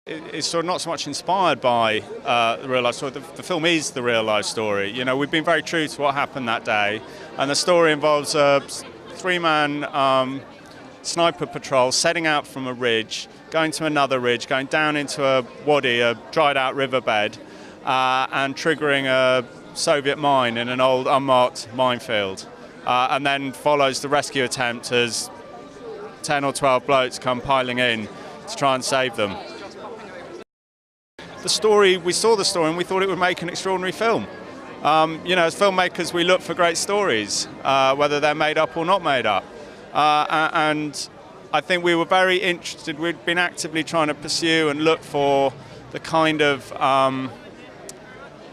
It's sort of not so much inspired by the real life story. The film is the real life story. You know, we've been very true to what happened that day, and the story involves a three-man sniper patrol setting out from a ridge, going to another ridge, going down into a wadi, a dried-out riverbed, and triggering a Soviet mine in an old unmarked minefield, and then follows the rescue attempt as 10 or 12 blokes come piling in to try and save them. The story, we saw the story and we thought it would make an extraordinary film. You know, as filmmakers, we look for great stories, whether they're made up or not made up. And I think we were very interested. We'd been actively trying to pursue and look for the kind of,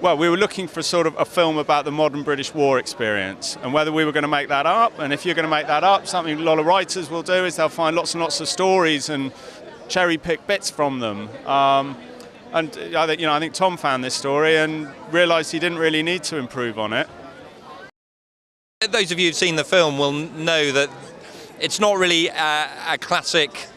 well, we were looking for sort of a film about the modern British war experience and whether we were going to make that up. And if you're going to make that up, something a lot of writers will do is they'll find lots and lots of stories and cherry-pick bits from them. And I think Tom found this story and realised he didn't really need to improve on it. Those of you who've seen the film will know that it's not really a classic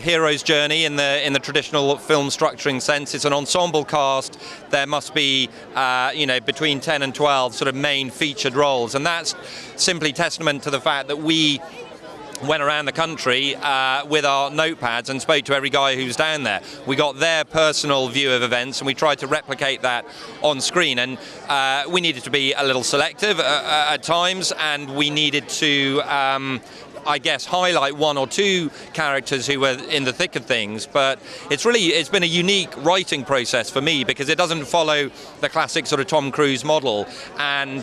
hero's journey in the traditional film structuring sense. It's an ensemble cast. There must be between 10 and 12 sort of main featured roles, and that's simply testament to the fact that we went around the country with our notepads and spoke to every guy who's down there. We got their personal view of events and we tried to replicate that on screen, and we needed to be a little selective at times, and we needed to I guess highlight one or two characters who were in the thick of things. But it's been a unique writing process for me because it doesn't follow the classic sort of Tom Cruise model, and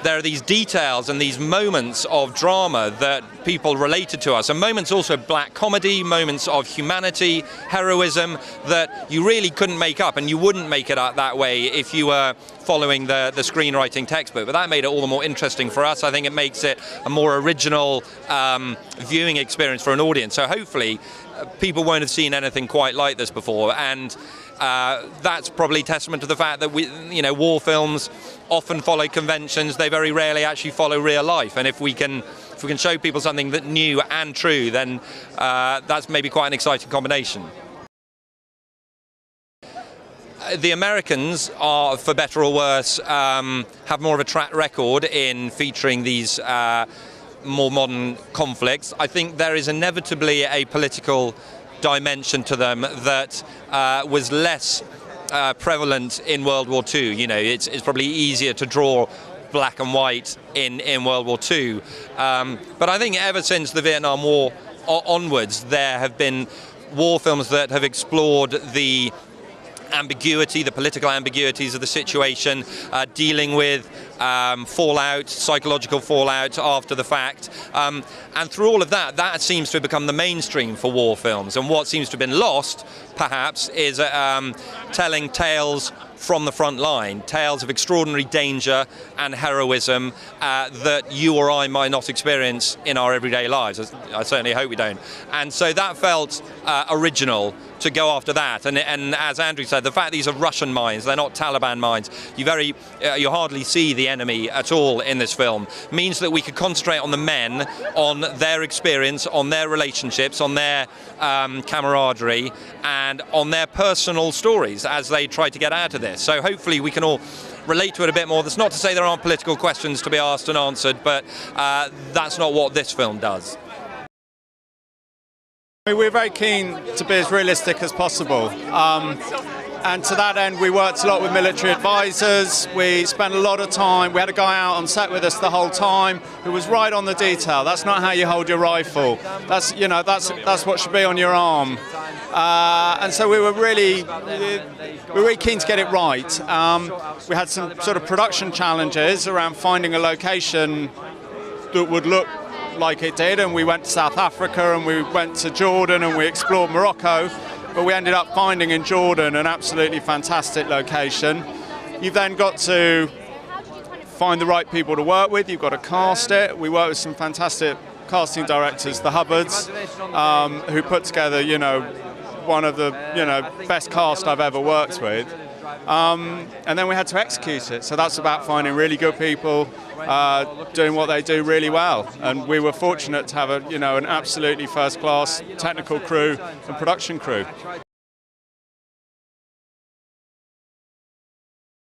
there are these details and these moments of drama that people related to us, and moments also of black comedy, moments of humanity, heroism that you really couldn't make up, and you wouldn't make it up that way if you were following the screenwriting textbook. But that made it all the more interesting for us. I think it makes it a more original viewing experience for an audience. So hopefully people won't have seen anything quite like this before, and that's probably testament to the fact that war films often follow conventions. They very rarely actually follow real life, and if we can show people something that new and true, then that's maybe quite an exciting combination. The Americans are, for better or worse, have more of a track record in featuring these more modern conflicts. I think there is inevitably a political dimension to them that was less prevalent in World War II. You know, it's probably easier to draw black and white in World War II. But I think ever since the Vietnam War onwards, there have been war films that have explored the ambiguity, the political ambiguities of the situation, dealing with fallout, psychological fallout after the fact, and through all of that seems to have become the mainstream for war films. And what seems to have been lost, perhaps, is telling tales from the front line, tales of extraordinary danger and heroism that you or I might not experience in our everyday lives. I certainly hope we don't. And so that felt original to go after that. And as Andrew said, the fact these are Russian mines, they're not Taliban mines, you hardly see the enemy at all in this film, means that we could concentrate on the men, on their experience, on their relationships, on their camaraderie, and on their personal stories as they try to get out of this. So hopefully we can all relate to it a bit more. That's not to say there aren't political questions to be asked and answered, but that's not what this film does. We're very keen to be as realistic as possible. And to that end, we worked a lot with military advisors. We spent a lot of time. We had a guy out on set with us the whole time who was right on the detail. That's not how you hold your rifle. That's what should be on your arm. And so we were really keen to get it right. We had some sort of production challenges around finding a location that would look like it did, and we went to South Africa and we went to Jordan and we explored Morocco. But we ended up finding in Jordan an absolutely fantastic location. You've then got to find the right people to work with. You've got to cast it. We worked with some fantastic casting directors, the Hubbards, who put together, one of the best cast I've ever worked with. And then we had to execute it. So that's about finding really good people, doing what they do really well. And we were fortunate to have an absolutely first-class technical crew and production crew.